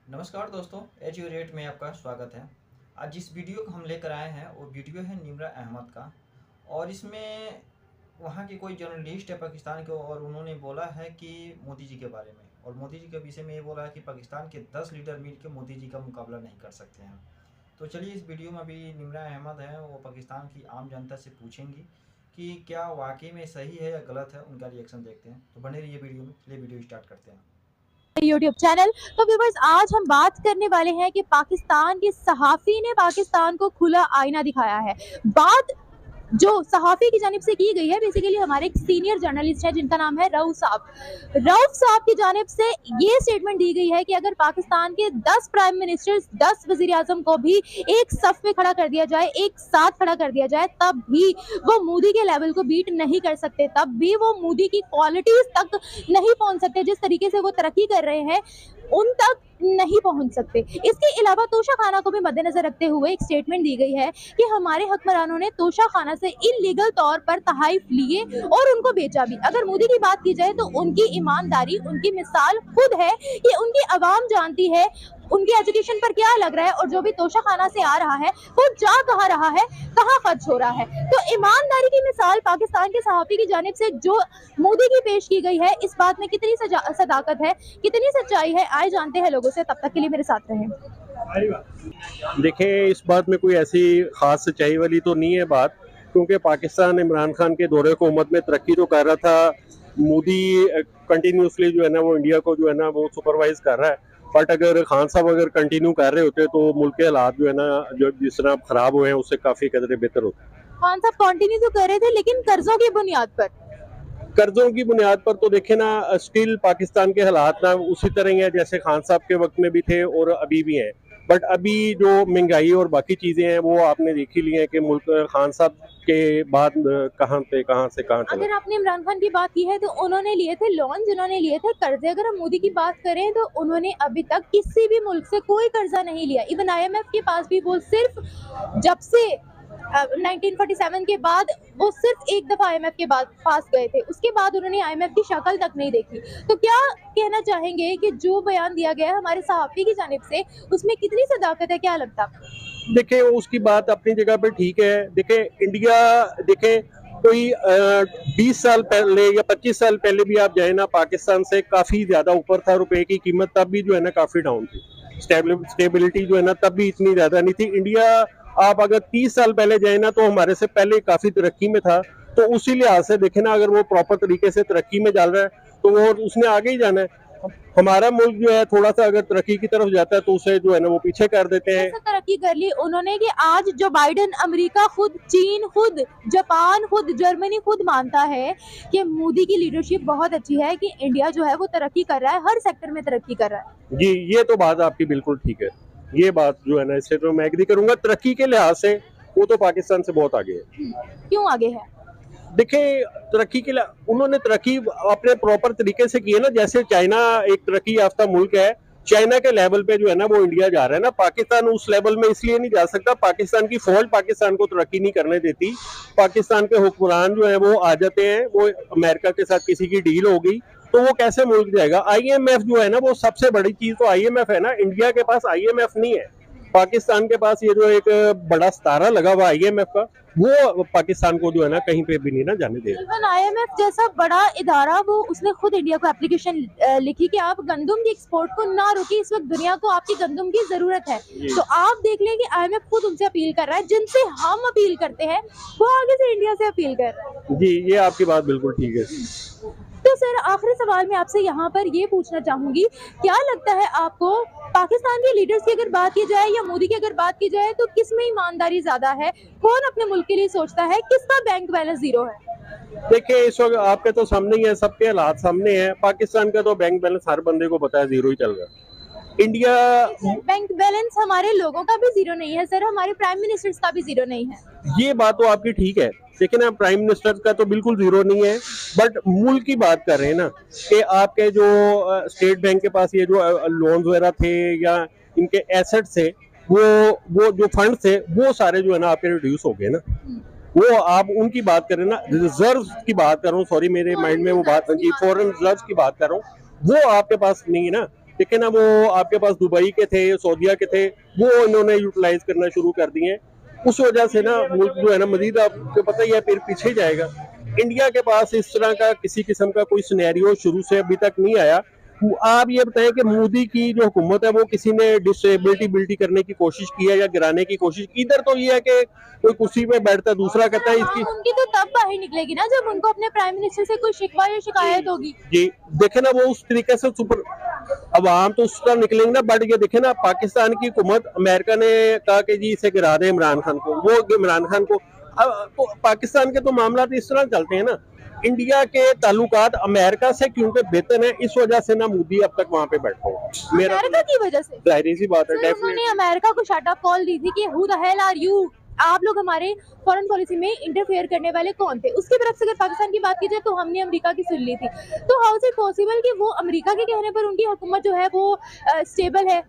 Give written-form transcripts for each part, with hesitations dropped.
नमस्कार दोस्तों, as you rate में आपका स्वागत है। आज जिस वीडियो को हम लेकर आए हैं वो वीडियो है निम्रा अहमद का। और इसमें वहाँ की कोई जर्नलिस्ट है पाकिस्तान के, और उन्होंने बोला है कि मोदी जी के बारे में, और मोदी जी के विषय में ये बोला है कि पाकिस्तान के 10 लीडर मिल के मोदी जी का मुकाबला नहीं कर सकते हैं। तो चलिए, इस वीडियो में अभी निम्रा अहमद है, वो पाकिस्तान की आम जनता से पूछेंगी कि क्या वाकई में सही है या गलत है। उनका रिएक्शन देखते हैं, तो बने रहिए वीडियो में। चलिए वीडियो स्टार्ट करते हैं। YouTube channel. तो व्यूअर्स, आज हम बात करने वाले हैं कि पाकिस्तान के सहाफ़ी ने पाकिस्तान को खुला आईना दिखाया है। बात जो सहाफ़ी की जानिब से की गई है, बेसिकली हमारे एक सीनियर जर्नलिस्ट है जिनका नाम है रऊफ साहब। रऊफ साहब की जानिब से ये स्टेटमेंट दी गई है कि अगर पाकिस्तान के 10 प्राइम मिनिस्टर्स, 10 वज़ीर आज़म को भी एक सफ में खड़ा कर दिया जाए, एक साथ खड़ा कर दिया जाए, तब भी वो मोदी के लेवल को बीट नहीं कर सकते, तब भी वो मोदी की क्वालिटीज तक नहीं पहुंच सकते। जिस तरीके से वो तरक्की कर रहे हैं उन तक नहीं पहुंच सकते। इसके अलावा तोशा खाना को भी मद्देनजर रखते हुए एक स्टेटमेंट दी गई है कि हमारे हुक्मरानों ने तोशा खाना से इलीगल तौर पर तहाइफ लिए और उनको बेचा भी। अगर मोदी की बात की जाए तो उनकी ईमानदारी, उनकी मिसाल खुद है कि उनकी आवाम जानती है उनकी एजुकेशन पर क्या लग रहा है, और जो भी तोशा खाना से आ रहा है वो जा कहाँ रहा है, कहाँ खर्च हो रहा है। तो ईमानदारी की मिसाल पाकिस्तान के सहाफ़ी की जानिब से जो मोदी की पेश की गई है, इस बात में कितनी सदाकत है, कितनी सच्चाई है, आए जानते हैं लोगों से। तब तक के लिए मेरे साथ रहें। देखिए, इस बात में कोई ऐसी खास सच्चाई वाली तो नहीं है बात, क्योंकि पाकिस्तान इमरान खान के दौरे हुकूमत में तरक्की तो कर रहा था। मोदी कंटिन्यूसली जो है ना वो इंडिया को जो है ना वो सुपरवाइज कर रहा है। बट अगर खान साहब अगर कंटिन्यू कर रहे होते तो मुल्क के हालात जो है ना जो जिस तरह खराब हुए हैं उससे काफी कदरे बेहतर होते। खान साहब कंटिन्यू तो कर रहे थे, लेकिन कर्जों की बुनियाद पर। कर्जों की बुनियाद पर तो देखे ना, स्टिल पाकिस्तान के हालात ना उसी तरह ही है जैसे खान साहब के वक्त में भी थे और अभी भी हैं। बट अभी जो महंगाई और बाकी चीजें हैं वो आपने देख ही ली है कि मुल्क खान साहब के बाद कहाँ से कहाँ चला। अगर आपने इमरान खान की बात की है तो उन्होंने लिए थे लोन, जिन्होंने लिए थे कर्जे। अगर हम मोदी की बात करें तो उन्होंने अभी तक किसी भी मुल्क से कोई कर्जा नहीं लिया। इवन IMF के पास भी वो सिर्फ जब से 1947 के बाद वो सिर्फ एक दफा IMF के पास गए थे, उसके बाद उन्होंने IMF की शक्ल तक नहीं देखी। तो क्या कहना चाहेंगे कि जो बयान दिया गया है हमारे सहाफ़ी की जानिब से, उसमें कितनी सदाकत है, क्या लगता है? देखे, उसकी बात अपनी जगह पे ठीक है। देखे इंडिया, देखे कोई 20 साल पहले या 25 साल पहले भी आप जाए ना, पाकिस्तान से काफी ज्यादा ऊपर था रुपए की कीमत, तब भी जो है ना काफी डाउन थी। स्टेबिलिटी जो है ना तब भी इतनी ज्यादा नहीं थी। इंडिया आप अगर 30 साल पहले जाए ना तो हमारे से पहले काफी तरक्की में था। तो उसी लिहाज से देखे ना, अगर वो प्रॉपर तरीके से तरक्की में चल रहा है तो वो उसने आगे ही जाना है। हमारा मुल्क जो है थोड़ा सा अगर तरक्की की तरफ जाता है तो उसे जो है ना वो पीछे कर देते हैं। ऐसा तरक्की कर ली उन्होंने कि आज जो बाइडेन, अमेरिका खुद, चीन खुद, जापान खुद, जर्मनी खुद मानता है कि मोदी की लीडरशिप बहुत अच्छी है, कि इंडिया जो है वो तरक्की कर रहा है, हर सेक्टर में तरक्की कर रहा है। जी, ये तो बात आपकी बिल्कुल ठीक है। ये बात जो है ना इससे तो मैं एग्री करूंगा। तरक्की के लिहाज से वो तो पाकिस्तान से बहुत आगे है। क्यों आगे है? देखिए, तरक्की के लिए उन्होंने तरक्की अपने प्रॉपर तरीके से की है ना। जैसे चाइना एक तरक्की याफ्ता मुल्क है, चाइना के लेवल पे जो है ना वो इंडिया जा रहा है ना। पाकिस्तान उस लेवल में इसलिए नहीं जा सकता, पाकिस्तान की फौज पाकिस्तान को तरक्की नहीं करने देती। पाकिस्तान के हुक्मरान जो है वो आ जाते हैं, वो अमेरिका के साथ किसी की डील हो गई तो वो कैसे मुल्क जाएगा। IMF जो है ना वो सबसे बड़ी चीज तो IMF है ना। इंडिया के पास IMF नहीं है, पाकिस्तान के पास ये जो एक बड़ा सितारा लगा हुआ IMF का, वो पाकिस्तान को जो है ना कहीं पे भी नहीं ना जाने दे। IMF जैसा बड़ा इदारा, वो उसने खुद इंडिया को एप्लीकेशन लिखी कि आप गंदम की एक्सपोर्ट को ना रोकिए, इस वक्त दुनिया को आपकी गंदम की जरूरत है। तो आप देख लें कि IMF खुद उनसे अपील कर रहा है, जिनसे हम अपील करते हैं वो आगे से इंडिया से अपील कर रहा है। जी, ये आपकी बात बिल्कुल ठीक है। तो सर, आखिरी सवाल मैं आपसे यहाँ पर ये पूछना चाहूंगी, क्या लगता है आपको, पाकिस्तान के लीडर्स की अगर बात की जाए या मोदी की अगर बात की जाए, तो किस में ईमानदारी ज्यादा है? कौन अपने मुल्क के लिए सोचता है? किसका बैंक बैलेंस जीरो है? देखिए, इस वक्त आपके तो सामने ही है, सबके हालात सामने हैं। पाकिस्तान का तो बैंक बैलेंस हर बंदे को पता है जीरो ही चल रहा है। इंडिया बैंक बैलेंस हमारे लोगों का भी जीरो नहीं है सर, हमारे प्राइम मिनिस्टर्स का भी जीरो नहीं है। ये बात तो आपकी ठीक है, लेकिन ना प्राइम मिनिस्टर का तो बिल्कुल जीरो नहीं है। बट मुल्क की बात कर रहे हैं ना कि आपके जो स्टेट बैंक के पास ये जो लोन वगैरह थे या इनके एसेट थे, वो जो फंड थे वो सारे जो है ना आपके रिड्यूस हो गए ना। वो आप उनकी बात करें ना, रिजर्व की बात कर रहा हूँ, सॉरी मेरे माइंड में वो बात जी फॉरेन रिजर्व की बात कर रहा हूँ, वो आपके पास नहीं है ना। देखिए ना, वो आपके पास दुबई के थे, सऊदीया के थे, वो इन्होंने यूटिलाइज करना शुरू कर दिए हैं। उस वजह से ना मुल्क जो है ना मजीद आपको पता ही है फिर पीछे जाएगा। इंडिया के पास इस तरह का किसी किस्म का कोई सिनेरियो शुरू से अभी तक नहीं आया। आप ये बताएं कि मोदी की जो हुकूमत है वो किसी ने डिसेबिलिटी करने की कोशिश की है या गिराने की कोशिश? इधर तो ये है कि कोई कुर्सी पे बैठता है, दूसरा कहता है इसकी। उनकी तो तब बाहर निकलेगी ना जब उनको अपने प्राइम मिनिस्टर से कोई शिकवा या शिकायत होगी। जी, देखे ना वो उस तरीके से सुपर अवाम तो उस तरह निकलेंगे ना, बट ये देखे ना पाकिस्तान की हुकूमत, अमेरिका ने कहा कि जी इसे गिरा दे इमरान खान को, वो इमरान खान को। अब तो पाकिस्तान के तो मामला तो इस तरह चलते हैं ना। इंडिया के ताल्लुकात अमेरिका से क्योंकि बेहतर है, इस वजह से ना मोदी अब तक वहां पे बैठा हुआ। मेरा अमेरिका की वजह से जाहिर सी बात है, सर, उन्होंने अमेरिका को शट अप कॉल दी थी कि who the hell are you, आप लोग हमारे फॉरेन पॉलिसी में इंटरफेयर करने वाले कौन थे। उसकी तरफ से अगर पाकिस्तान की बात की जाए तो हमने अमेरिका की सुन ली थी। तो हाउ इज इट पॉसिबल कि वो अमेरिका के कहने पर उनकी हुकूमत जो है वो स्टेबल है?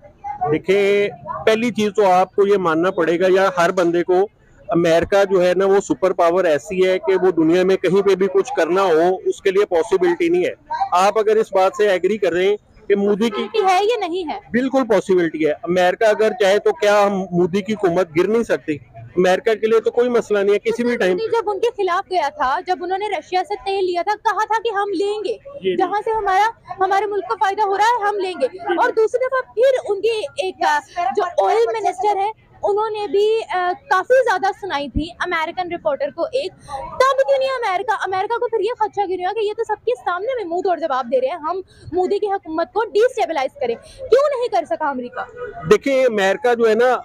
देखिए, पहली चीज तो आपको ये मानना पड़ेगा, या हर बंदे को, अमेरिका जो है ना वो सुपर पावर ऐसी है कि वो दुनिया में कहीं पे भी कुछ करना हो उसके लिए पॉसिबिलिटी नहीं है। आप अगर इस बात से एग्री कर रहे हैं कि मोदी की है या नहीं है? बिल्कुल पॉसिबिलिटी है। अमेरिका अगर चाहे तो क्या हम मोदी की हुकूमत गिर नहीं सकती? अमेरिका के लिए तो कोई मसला नहीं है किसी भी टाइम। जब उनके खिलाफ गया था, जब उन्होंने रशिया से तेल लिया था, कहा था कि हम लेंगे, जी। जहां से हमारे मुल्क को फायदा हो रहा है हम लेंगे। और दूसरी दफा फिर उनकी एक जो ऑयल मिनिस्टर है उन्होंने भी काफी ज्यादा सुनाई थी अमेरिकन रिपोर्टर को एक। तब क्यों नहीं अमेरिका को फिर ये खदशा क्यों नहीं हुआ कि ये तो सबके सामने में मुंह तोड़ जवाब दे रहे हैं, हम मोदी की हुकूमत को डिस्टेबलाइज करें? क्यों नहीं कर सका अमेरिका? देखिए, अमेरिका जो है ना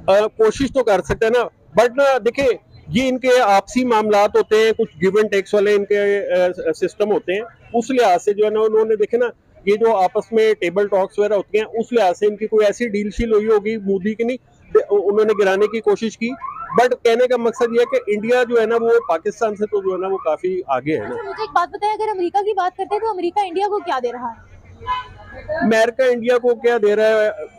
कोशिश तो कर सकते हैं ना, बट ना देखिए ये इनके आपसी मामलात होते हैं, कुछ गिव एंड टेक्स वाले इनके सिस्टम होते हैं। उस लिहाज से जो है ना उन्होंने देखे ना ये जो आपस में टेबल टॉक्स वगैरह होती हैं, उस लिहाज से इनकी कोई ऐसी डील शील हुई होगी मोदी की, नहीं उन्होंने गिराने की कोशिश की। बट कहने का मकसद ये है कि इंडिया जो है ना वो पाकिस्तान से तो जो है ना वो काफी आगे है ना। मुझे एक बात बताएं, अगर अमेरिका की बात करते हैं तो अमेरिका इंडिया को क्या दे रहा है? अमेरिका इंडिया को क्या दे रहा है?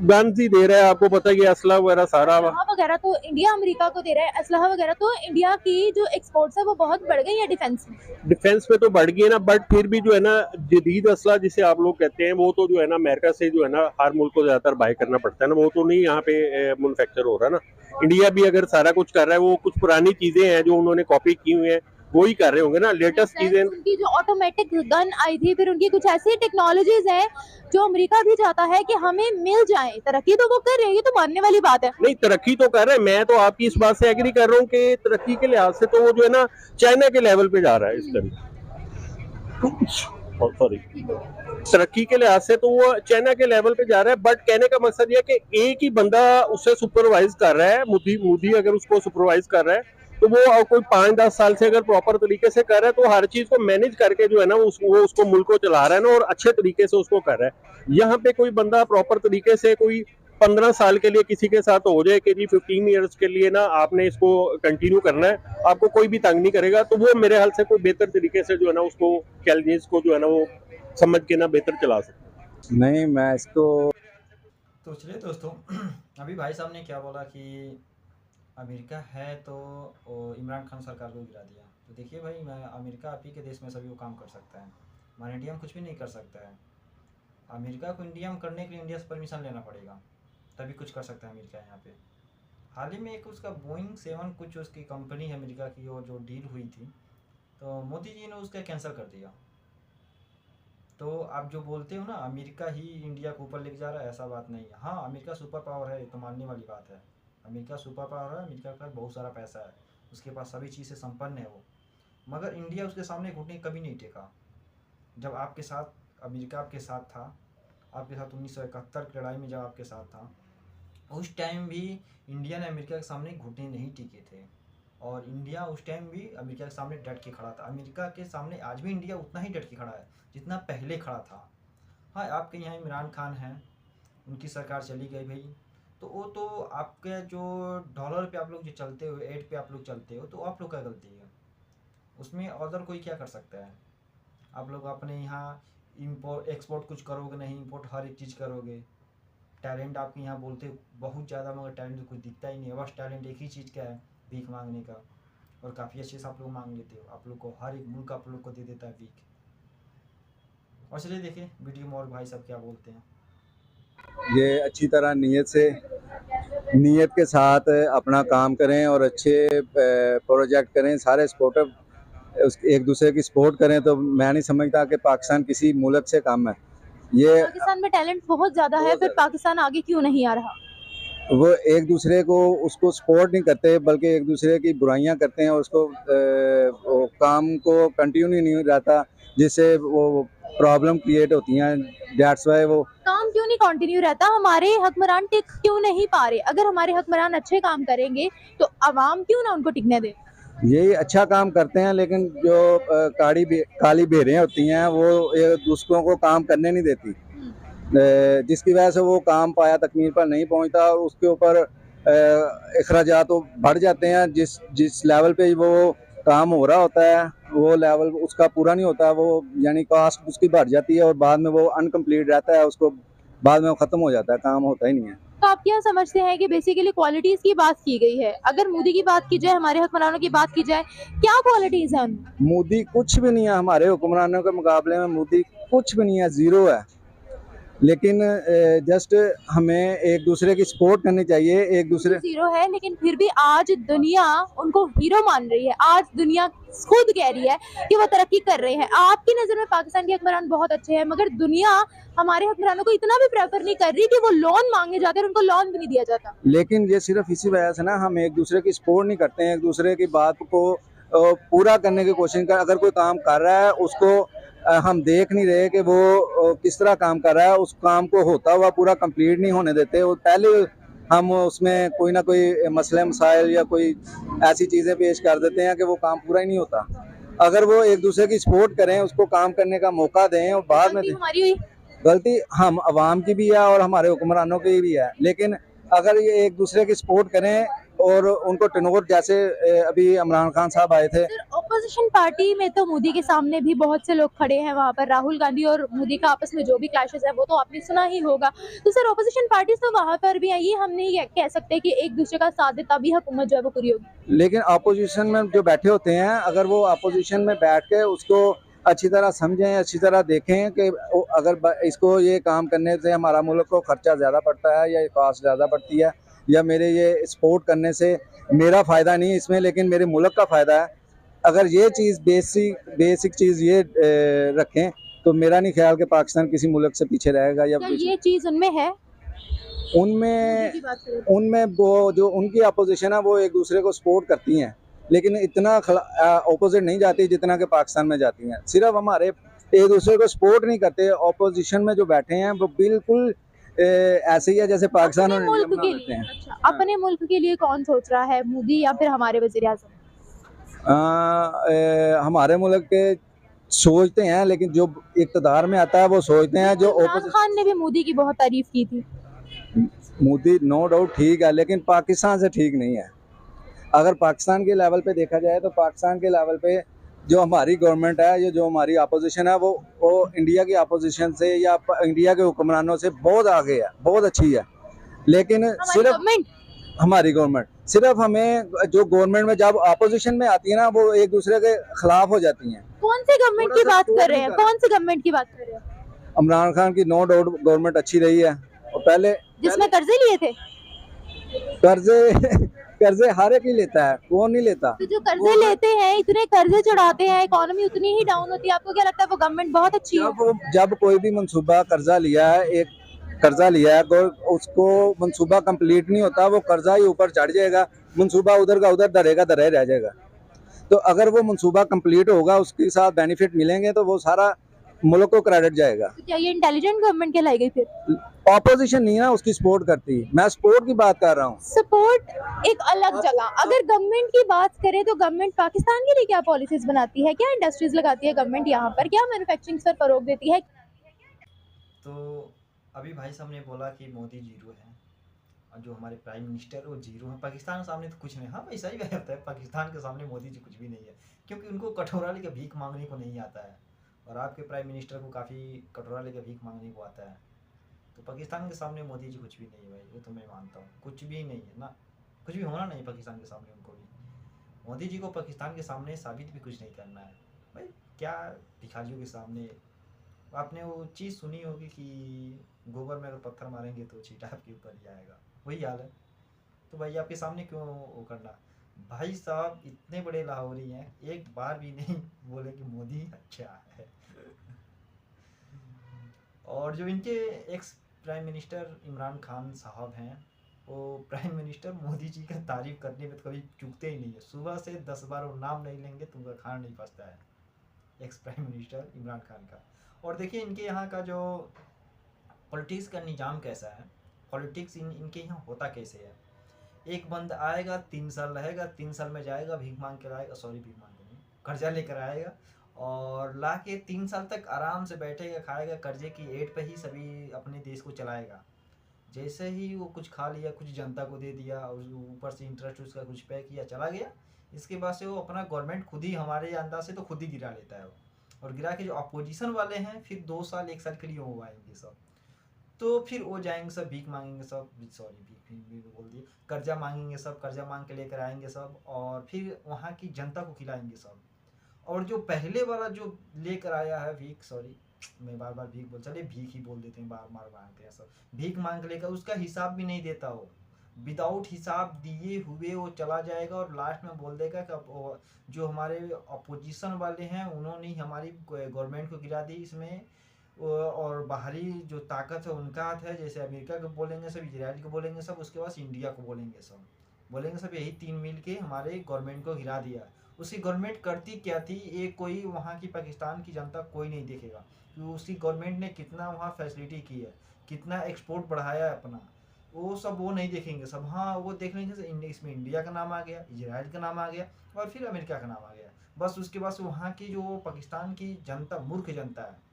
गन्स ही दे रहा है, आपको पता ही है, असला वगैरह सारा वगैरह तो इंडिया अमेरिका को दे रहा है, असलहा वगैरह तो इंडिया की जो एक्सपोर्ट्स है वो बहुत बढ़ गई है डिफेंस में। डिफेंस में तो बढ़ गई है ना, बट फिर भी जो है ना जदीद असला जिसे आप लोग कहते हैं वो तो जो है ना अमेरिका से जो है ना हर मुल्क को ज्यादातर बाय करना पड़ता है ना, वो तो नहीं यहाँ पे मैन्युफैक्चर हो रहा ना। इंडिया भी अगर सारा कुछ कर रहा है, वो कुछ पुरानी चीजें हैं जो उन्होंने कॉपी की हुई है वो ही कर रहे होंगे ना, लेटेस्ट चीजें। उनकी जो ऑटोमेटिक गन आई थी, फिर उनकी कुछ ऐसी टेक्नोलॉजीज हैं जो अमेरिका भी चाहता है कि हमें मिल जाए। तरक्की तो वो कर रहे हैं, ये तो मानने वाली बात है। नहीं, तरक्की तो कर रहे हैं, मैं तो आपकी इस बात से एग्री कर रहा हूँ कि तरक्की के लिहाज से तो वो जो है ना चाइना के लेवल पे जा रहा है इस टाइम। सॉरी, तरक्की के लिहाज से तो वो चाइना के लेवल पे जा रहा है। बट कहने का मकसद ये है कि एक ही बंदा उसे सुपरवाइज कर रहा है, मोदी अगर उसको सुपरवाइज कर रहा है तो वो कोई 5-10 साल से अगर प्रॉपर तरीके से कर रहा है तो हर चीज को मैनेज करके जो है ना वो उसको मुल्क को चला रहा है ना, और अच्छे तरीके से उसको कर रहा है। यहाँ पे कोई बंदा प्रॉपर तरीके से कोई 15 साल के लिए किसी के साथ हो जाए कि जी 15 ईयर्स के लिए ना आपने इसको कंटिन्यू करना है, आपको कोई भी तंग नहीं करेगा, तो वो मेरे ख्याल से कोई बेहतर तरीके से जो है ना उसको चैलेंजेस को जो है ना वो समझ के ना बेहतर चला सकते। नहीं, मैं इसको तो चलिए दोस्तों, अभी भाई साहब ने क्या बोला कि अमेरिका है तो इमरान खान सरकार को गिरा दिया। तो देखिए भाई, मैं अमेरिका आप ही के देश में सभी वो काम कर सकता है, हमारे इंडिया में कुछ भी नहीं कर सकता है। अमेरिका को इंडिया में करने के लिए इंडिया से परमिशन लेना पड़ेगा, तभी कुछ कर सकता है अमेरिका यहाँ पे। हाल ही में एक उसका बोइंग 7 कुछ उसकी कंपनी है अमेरिका की, और जो डील हुई थी तो मोदी जी ने उसका कैंसिल कर दिया। तो आप जो बोलते हो ना अमेरिका ही इंडिया को ऊपर लेके जा रहा है, ऐसा बात नहीं है। हाँ, अमेरिका सुपर पावर है, तो मानने वाली बात है। अमेरिका सुपर पावर है, अमेरिका के पास बहुत सारा पैसा है, उसके पास सभी चीज़ से संपन्न है वो। मगर इंडिया उसके सामने घुटने कभी नहीं टेका। जब आपके साथ अमेरिका आपके साथ था, आपके साथ 1971 की लड़ाई में जब आपके साथ था, उस टाइम भी इंडिया ने अमेरिका के सामने घुटने नहीं टिके थे, और इंडिया उस टाइम भी अमेरिका के सामने डट के खड़ा था। अमेरिका के सामने आज भी इंडिया उतना ही डट के खड़ा है जितना पहले खड़ा था। हाँ, आपके यहाँ इमरान खान हैं, उनकी सरकार चली गई भाई, तो वो तो आपके जो डॉलर पे आप लोग जो चलते हो, एड पे आप लोग चलते हो, तो आप लोग का गलती है, उसमें अदर कोई क्या कर सकता है। आप लोग अपने यहाँ इम्पोर्ट एक्सपोर्ट कुछ करोगे नहीं, इम्पोर्ट हर एक चीज़ करोगे। टैलेंट आपके यहाँ बोलते बहुत ज़्यादा, मगर टैलेंट तो कुछ दिखता ही नहीं है। बस टैलेंट एक ही चीज़ का है, भीख मांगने का, और काफ़ी अच्छे से आप लोग मांग लेते हो। आप लोग को हर एक मुल्क आप लोग को दे देता है भीख। और चलिए देखिए वीडियो में और भाई साहब क्या बोलते हैं। ये अच्छी तरह नीयत के साथ अपना काम करें और अच्छे प्रोजेक्ट करें, सारे सपोर्टर एक दूसरे की सपोर्ट करें, तो मैं नहीं समझता कि पाकिस्तान किसी मुल्क से कम है। ये पाकिस्तान में टैलेंट बहुत ज्यादा है, फिर पाकिस्तान आगे क्यों नहीं आ रहा? वो एक दूसरे को उसको सपोर्ट नहीं करते, बल्कि एक दूसरे की बुराइयां करते हैं और उसको वो काम को कंटिन्यू नहीं रहता, जिससे वो प्रॉब्लम क्रिएट होती हैं। दैट्स वाई वो काम क्यों नहीं कंटिन्यू रहता? हमारे हुक्मरान टिक क्यों नहीं पा रहे? अगर हमारे हुक्मरान अच्छे काम करेंगे तो अवाम क्यों ना उनको टिकने दे? यही अच्छा काम करते हैं, लेकिन जो काली बेरें होती हैं वो एक दूसरों को काम करने नहीं देती, जिसकी वजह से वो काम पाया तकमील पर नहीं पहुंचता और उसके ऊपर अखराजात तो बढ़ जाते हैं। जिस लेवल पे वो काम हो रहा होता है वो लेवल उसका पूरा नहीं होता, वो यानी कास्ट उसकी बढ़ जाती है और बाद में वो अनकम्प्लीट रहता है, उसको बाद में ख़त्म हो जाता है, काम होता ही नहीं है। तो आप क्या समझते हैं कि बेसिकली क्वालिटीज की बात की गई है? अगर मोदी की बात की जाए, हमारे हुक्मरानों की बात की जाए, क्या क्वालिटीज हैं उनमें? मोदी कुछ भी नहीं है हमारे हुक्मरानों के मुकाबले में, मोदी कुछ भी नहीं है, ज़ीरो है। लेकिन जस्ट हमें एक दूसरे की सपोर्ट करनी चाहिए, एक दूसरे जीरो है, लेकिन फिर भी आज दुनिया उनको हीरो मान रही है। आज दुनिया खुद कह रही है कि वो तरक्की कर रहे हैं। आपकी नजर में पाकिस्तान के हुक्मरान बहुत अच्छे हैं, मगर दुनिया हमारे हुक्मरानों को इतना भी प्रेफर नहीं कर रही कि वो लोन मांगे जाते हैं, उनको लोन भी नहीं दिया जाता। लेकिन ये सिर्फ इसी वजह से ना, हम एक दूसरे की सपोर्ट नहीं करते हैं, एक दूसरे की बात को पूरा करने की कोशिश कर। अगर कोई काम कर रहा है उसको हम देख नहीं रहे कि वो किस तरह काम कर रहा है, उस काम को होता हुआ पूरा कंप्लीट नहीं होने देते। वो पहले हम उसमें कोई ना कोई मसले मसाइल या कोई ऐसी चीज़ें पेश कर देते हैं कि वो काम पूरा ही नहीं होता। अगर वो एक दूसरे की सपोर्ट करें, उसको काम करने का मौका दें और बाद में हमारी हुई गलती हम अवाम की भी है और हमारे हुक्मरानों की भी है, लेकिन अगर ये एक दूसरे की सपोर्ट करें और उनको टनोर जैसे अभी इमरान खान साहब आए थे। सर, ऑपोजिशन पार्टी में तो मोदी के सामने भी बहुत से लोग खड़े हैं वहाँ पर। राहुल गांधी और मोदी का आपस में जो भी क्लैशेस है वो तो आपने सुना ही होगा। तो सर, ऑपोजिशन पार्टीज तो वहाँ पर भी है, ये हम नहीं कह सकते कि एक दूसरे का साथ दे तभी हुकूमत जो है वो पूरी होगी। लेकिन अपोजिशन में जो बैठे होते हैं, अगर वो अपोजिशन में बैठ के उसको अच्छी तरह समझें, अच्छी तरह देखें कि अगर इसको ये काम करने से हमारा मुल्क को खर्चा ज़्यादा पड़ता है या कॉस्ट ज़्यादा पड़ती है, या मेरे ये सपोर्ट करने से मेरा फ़ायदा नहीं इसमें लेकिन मेरे मुल्क का फ़ायदा है, अगर ये चीज़ बेसिक चीज़ ये रखें तो मेरा नहीं ख्याल कि पाकिस्तान किसी मुल्क से पीछे रहेगा। या ये चीज़ उनमें है? उनमें वो जो उनकी अपोजिशन है वो एक दूसरे को सपोर्ट करती हैं, लेकिन इतना ऑपोजिट नहीं जाती जितना कि पाकिस्तान में जाती हैं। सिर्फ हमारे एक दूसरे को सपोर्ट नहीं करते, ऑपोजिशन में जो बैठे हैं वो बिल्कुल ऐसे ही है जैसे पाकिस्तान और इंडिया बना लेते हैं। अच्छा, अपने मुल्क के लिए कौन सोच रहा है, मोदी या फिर हमारे वज़ीर आज़म? हमारे मुल्क के सोचते हैं, लेकिन जो इक़्तिदार में आता है वो सोचते हैं। जो इमरान खान ने भी मोदी की बहुत तारीफ की थी। मोदी नो डाउट ठीक है, लेकिन पाकिस्तान से ठीक नहीं है। अगर पाकिस्तान के लेवल पे देखा जाए तो पाकिस्तान के लेवल पे जो हमारी गवर्नमेंट है, ये जो हमारी अपोजिशन है, वो इंडिया की अपोजिशन से या इंडिया के हुक्मरानों से बहुत आगे है, बहुत अच्छी है। लेकिन सिर्फ हमारी गवर्नमेंट सिर्फ हमें जो गवर्नमेंट में जब अपोजिशन में आती है ना, वो एक दूसरे के खिलाफ हो जाती हैं। कौन सी गवर्नमेंट की बात कर रहे हैं? कौन सी गवर्नमेंट की बात कर रहे हैं? इमरान खान की नो डाउट गवर्नमेंट अच्छी रही है, और पहले जिसमें कर्जे लिए थे। कर्जे हर एक ही लेता है, कौन नहीं लेता। तो जो कर्जे लेते हैं, इतने कर्जे चढ़ाते हैं, इकोनॉमी उतनी ही डाउन होती है। आपको क्या लगता है वो गवर्नमेंट बहुत अच्छी है? जब कोई भी मंसूबा कर्जा लिया है, एक कर्जा लिया है तो उसको मंसूबा कंप्लीट नहीं होता, वो कर्जा ही ऊपर चढ़ जाएगा, मंसूबा उधर का उधर धरे रह जाएगा। तो अगर वो मंसूबा कंप्लीट होगा, उसके साथ बेनिफिट मिलेंगे, तो वो सारा मुल्क को क्रेडिट जाएगा। तो क्या ये इंटेलिजेंट गवर्नमेंट कहलाई गई? फिर ऑपोजिशन नहीं ना उसकी सपोर्ट करती, मैं सपोर्ट की बात कर रहा हूँ। सपोर्ट एक अलग जगह। अगर गवर्नमेंट की बात करें तो गवर्नमेंट पाकिस्तान के लिए क्या पॉलिसीज बनाती है, क्या इंडस्ट्रीज लगाती है गवर्नमेंट यहाँ पर, क्या मैन्युफैक्चरिंग पर फरोग देती है? तो अभी भाई साहब ने बोला कि मोदी जीरो है और जो हमारे प्राइम मिनिस्टर वो जीरो है। पाकिस्तान के सामने तो कुछ नहीं। हाँ वैसा ही होता है, पाकिस्तान के सामने मोदी जी कुछ भी नहीं है, क्योंकि उनको कटोरा लेकर भीख मांगने को नहीं आता है, और आपके प्राइम मिनिस्टर को काफ़ी कटोरा लेकर भीख मांगने को आता है। तो पाकिस्तान के सामने मोदी जी कुछ भी नहीं है भाई, वो तो मैं मानता हूँ, कुछ भी नहीं है ना, कुछ भी होना नहीं पाकिस्तान के सामने उनको भी। मोदी जी को पाकिस्तान के सामने साबित भी कुछ नहीं करना है भाई, क्या भिखारियों के सामने आपने वो चीज़ सुनी होगी कि गोबर में अगर पत्थर मारेंगे तो चीटा आपके ऊपर ही आएगा, वही हाल है। तो भाई आपके सामने क्यों वो करना। भाई साहब इतने बड़े लाहौरी हैं, एक बार भी नहीं बोले कि मोदी अच्छा है। और जो इनके ex prime minister Imran Khan साहब हैं, वो प्राइम मिनिस्टर मोदी जी का तारीफ करने में तो कभी चूकते ही नहीं है। सुबह से 10 बार वो नाम नहीं लेंगे तो उनका खाना नहीं पचता है, ex prime minister Imran Khan का। और देखिए इनके यहाँ का जो पॉलिटिक्स का निज़ाम कैसा है, पॉलिटिक्स इनके यहाँ होता कैसे है। एक बंदा आएगा 3 साल रहेगा, 3 साल में जाएगा भीख मांग के लाएगा, सॉरी भीख मांग के नहीं, कर्जा लेकर आएगा और ला के 3 साल तक आराम से बैठेगा, खाएगा, कर्जे की एड पे ही सभी अपने देश को चलाएगा। जैसे ही वो कुछ खा लिया, कुछ जनता को दे दिया और ऊपर से इंटरेस्ट उसका कुछ पे किया, चला गया। इसके बाद से वो अपना गवर्नमेंट खुद ही, हमारे अंदाज से तो खुद ही गिरा लेता है वो। और गिरा के जो अपोजिशन वाले हैं फिर 2 साल 1 साल के लिए वो आएंगे सब, तो फिर वो जाएंगे सब भीख मांगेंगे सब, सॉरी भीख बोल दिए, कर्जा मांगेंगे सब, कर्जा मांग के लेकर आएंगे सब और फिर वहाँ की जनता को खिलाएंगे सब। और जो पहले वाला जो लेकर आया है भीख, सॉरी मैं बार बार भीख बोल, चलिए भीख ही बोल देते हैं, बार बार मांगते हैं सब, भीख मांग के लेकर उसका हिसाब भी नहीं देता वो, विदाउट हिसाब दिए हुए वो चला जाएगा और लास्ट में बोल देगा कि जो हमारे अपोजिशन वाले हैं उन्होंने ही हमारी गवर्नमेंट को गिरा दी इसमें, और बाहरी जो ताकत है उनका हाथ है, जैसे अमेरिका को बोलेंगे सब, इजराइल को बोलेंगे सब, उसके बाद इंडिया को बोलेंगे सब, बोलेंगे सब यही 3 मिल के हमारे गवर्नमेंट को गिरा दिया। उसकी गवर्नमेंट करती क्या थी, एक कोई वहाँ की पाकिस्तान की जनता कोई नहीं देखेगा कि उसकी गवर्नमेंट ने कितना वहाँ फैसिलिटी की है, कितना एक्सपोर्ट बढ़ाया है अपना, वो सब वो नहीं देखेंगे सब। हाँ वो देख लेंगे इसमें इंडिया का नाम आ गया, इजराइल का नाम आ गया और फिर अमेरिका का नाम आ गया, बस उसके बाद वहाँ की जो पाकिस्तान की जनता मूर्ख जनता है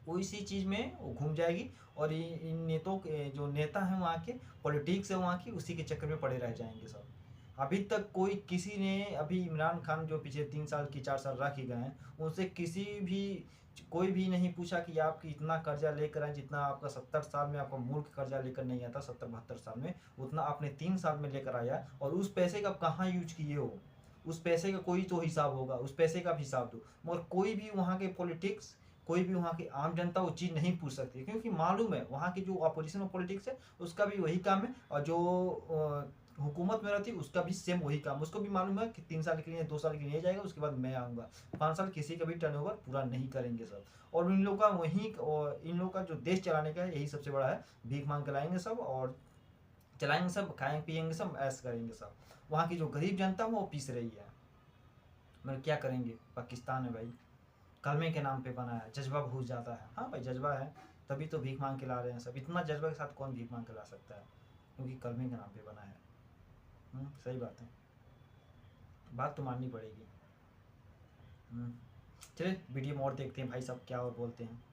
वो इसी चीज़ में वो घूम जाएगी और इन नेताओं के जो नेता हैं वहाँ के, पॉलिटिक्स है वहाँ की, उसी के चक्कर में पड़े रह जाएंगे सब। अभी तक कोई किसी ने, अभी इमरान खान जो पिछले 3 साल की 4 साल रख ही गए हैं, उनसे किसी भी कोई भी नहीं पूछा कि आप इतना कर्जा लेकर आए जितना आपका 70 साल में आपका मुल्क कर्जा लेकर नहीं आता, 70-72 साल में उतना आपने 3 साल में लेकर आया, और उस पैसे का कहाँ यूज किए हो, उस पैसे का कोई तो हिसाब होगा, उस पैसे का भी हिसाब दो। मगर कोई भी वहाँ के पॉलिटिक्स, कोई भी वहाँ की आम जनता वो चीज़ नहीं पूछ सकती, क्योंकि मालूम है वहाँ की जो अपोजिशन पॉलिटिक्स है उसका भी वही काम है, और जो हुकूमत में रहती है उसका भी सेम वही काम। उसको भी मालूम है कि 3 साल के लिए 2 साल के लिए जाएगा, उसके बाद मैं आऊँगा, 5 साल किसी का भी टर्नओवर पूरा नहीं करेंगे सब। और इन लोग का इन लोग का जो देश चलाने का है यही सबसे बड़ा है, भीख मांग के लाएंगे सब और चलाएंगे सब, खाएंगे पियेंगे सब, ऐश करेंगे सब। वहाँ की जो गरीब जनता है वो पीस रही है, मगर क्या करेंगे, पाकिस्तान है भाई, कलमे के नाम पे बना है, जज्बा भूल जाता है। हाँ भाई जज्बा है तभी तो भीख मांग के ला रहे हैं सब, इतना जज्बा के साथ कौन भीख मांग के ला सकता है, क्योंकि कलमे के नाम पे बना है। सही बात है, बात तो माननी पड़ेगी। चलिए वीडियो में और देखते हैं भाई साहब क्या और बोलते हैं।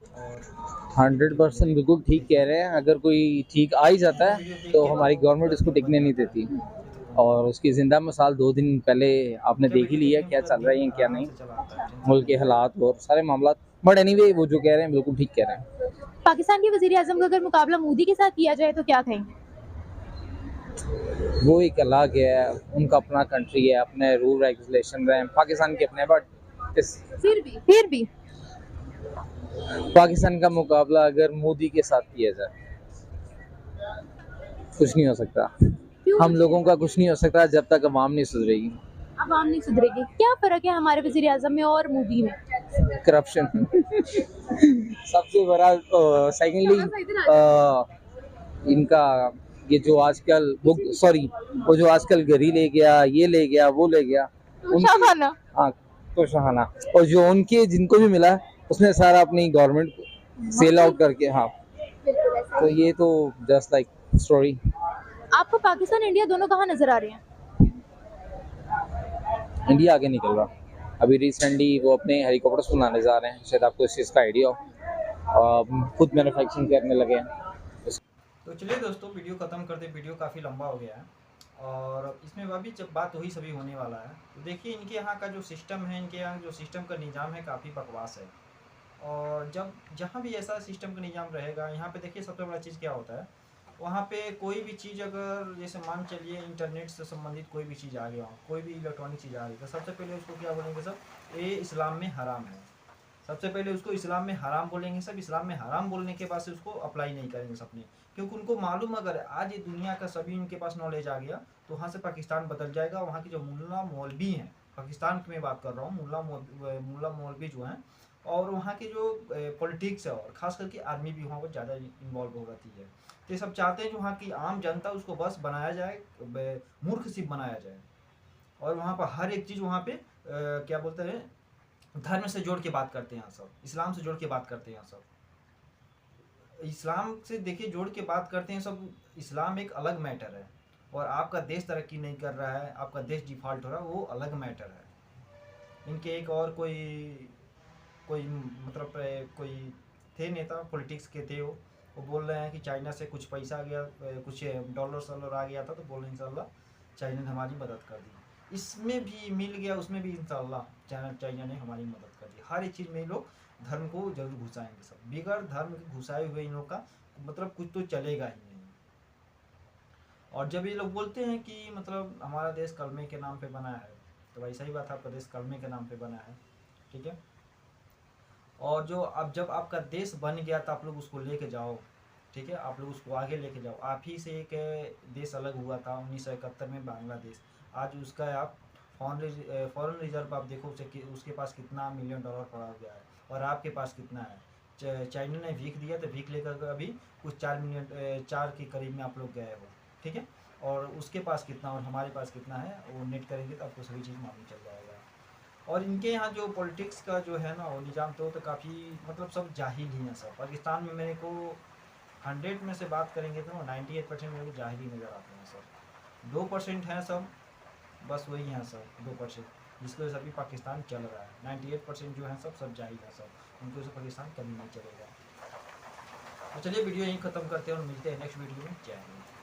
और 100% बिल्कुल ठीक कह रहे हैं। अगर कोई ठीक आ ही जाता है तो हमारी गवर्नमेंट उसको टिकने नहीं देती, और उसकी ज़िंदा मिसाल 2 दिन पहले आपने देख ही लिया क्या चल रहा है क्या नहीं, मुल्क के हालात और सारे मामला। बट एनीवे वो जो कह रहे हैं बिल्कुल ठीक कह रहे हैं। पाकिस्तान के वजीर आजम का अगर मुकाबला मोदी के साथ किया जाए तो क्या कहेंगे? वो एक अलग है, उनका अपना कंट्री है, अपने रूल रेगुलेशन रहे, पाकिस्तान के अपने। बट फिर भी पाकिस्तान का मुकाबला अगर मोदी के साथ किया जाए कुछ नहीं हो सकता, हम लोगों का कुछ नहीं हो सकता जब तक अवाम नहीं सुधरेगी। अवाम नहीं सुधरेगी। क्या फर्क है हमारे वजीर आजम में और मोदी में? करप्शन सबसे बड़ा। सेकेंडली इनका ये जो आजकल वो जो आजकल घड़ी ले गया, ये ले गया, वो ले गया, हाँ तो शाहाना, और जो उनके जिनको भी मिला उसने सारा अपनी गवर्नमेंट सेल आउट करके। हाँ तो ये तो जस्ट लाइक स्टोरी। आपको पाकिस्तान इंडिया दोनों कहाँ नजर आ रहे हैं? इंडिया आगे निकल रहा। अभी रिसेंटली वो अपने हेलीकॉप्टर्स बनाने जा रहे हैं, शायद आपको इस चीज़ का आइडिया हो, खुद मैन्युफैक्चरिंग करने लगे हैं। तो चलिए दोस्तों वीडियो ख़त्म करते, वीडियो काफ़ी लंबा हो गया है और इसमें अभी जब बात वही सभी होने वाला है। तो देखिए इनके यहाँ का जो सिस्टम है, इनके यहाँ जो सिस्टम का निज़ाम है काफ़ी बकवास है। और जब जहाँ भी ऐसा सिस्टम का निज़ाम रहेगा, यहाँ पे देखिए सबसे बड़ा चीज़ क्या होता है, वहाँ पे कोई भी चीज़ अगर जैसे मान चलिए इंटरनेट से संबंधित कोई भी चीज़ आ गया, कोई भी इलेक्ट्रॉनिक चीज़ आ गई, तो सबसे पहले उसको क्या बोलेंगे सब, ये इस्लाम में हराम है। सबसे पहले उसको इस्लाम में हराम बोलेंगे सब, इस्लाम में हराम बोलने के बाद से उसको अप्लाई नहीं करेंगे सबने, क्योंकि उनको मालूम अगर आज ये दुनिया का सभी उनके पास नॉलेज आ गया तो वहाँ से पाकिस्तान बदल जाएगा। वहाँ के जो मुल्ला मौलवी हैं, पाकिस्तान की मैं बात कर रहा हूँ, मुल्ला मौलवी जो हैं, और वहाँ के जो पॉलिटिक्स है और ख़ास करके आर्मी भी वहाँ पर ज़्यादा इन्वॉल्व हो जाती है। तो ये सब चाहते हैं जो वहाँ की आम जनता उसको बस बनाया जाए, मूर्ख सिर्फ बनाया जाए। और वहाँ पर हर एक चीज़ वहाँ पे क्या बोलते हैं, धर्म से जोड़ के बात करते हैं सब, इस्लाम से जोड़ के बात करते हैं सब, इस्लाम से देखिए जोड़ के बात करते हैं सब। इस्लाम एक अलग मैटर है, और आपका देश तरक्की नहीं कर रहा है, आपका देश डिफ़ॉल्ट हो रहा है, वो अलग मैटर है। इनके एक और कोई मतलब कोई थे नेता, पॉलिटिक्स के थे, वो बोल रहे हैं कि चाइना से कुछ पैसा आ गया, कुछ डॉलर आ गया था, तो बोल रहे हैं इंशाल्लाह चाइना ने हमारी मदद कर दी। इसमें भी मिल गया, उसमें भी इंशाल्लाह चाइना ने हमारी मदद कर दी। हर एक चीज़ में लोग धर्म को जरूर घुसाएंगे सब, बिगड़ धर्म के घुसाए हुए इन लोग का मतलब कुछ तो चलेगा ही नहीं। और जब ये लोग बोलते हैं कि मतलब हमारा देश कलमे के नाम पे बना है, तो वैसा ही बात है, आपका देश कलमे के नाम पे बना है, ठीक है। और जो अब जब आपका देश बन गया तो आप लोग उसको लेके जाओ, ठीक है, आप लोग उसको आगे लेके जाओ। आप ही से एक देश अलग हुआ था 1971 में, बांग्लादेश। आज उसका आप फॉरेन रिजर्व आप देखो उसके पास कितना $1 मिलियन पड़ा गया है, और आपके पास कितना है। चाइना ने भीख दिया तो भीख लेकर अभी कुछ 4 के करीब में आप लोग गए हो, ठीक है। और उसके पास कितना और हमारे पास कितना है, वो नेट करेंगे तो आपको सभी चीज़ मालूम चल जाएगा। और इनके यहाँ जो पॉलिटिक्स का जो है ना वो निज़ाम तो काफ़ी मतलब सब जाहिल ही हैं सब। पाकिस्तान में मेरे को 100 में से बात करेंगे तो 98% मेरे को जाहिल ही नज़र आते हैं सब। 2% हैं सब, बस वही हैं सब 2%, जिसकी वजह से अभी पाकिस्तान चल रहा है। 98% जो हैं सब जाहिल हैं सब, उनकी वजह से पाकिस्तान कभी नहीं चलेगा। तो चलिए वीडियो यहीं ख़त्म करते हैं और मिलते हैं नेक्स्ट वीडियो में। जय हिंद।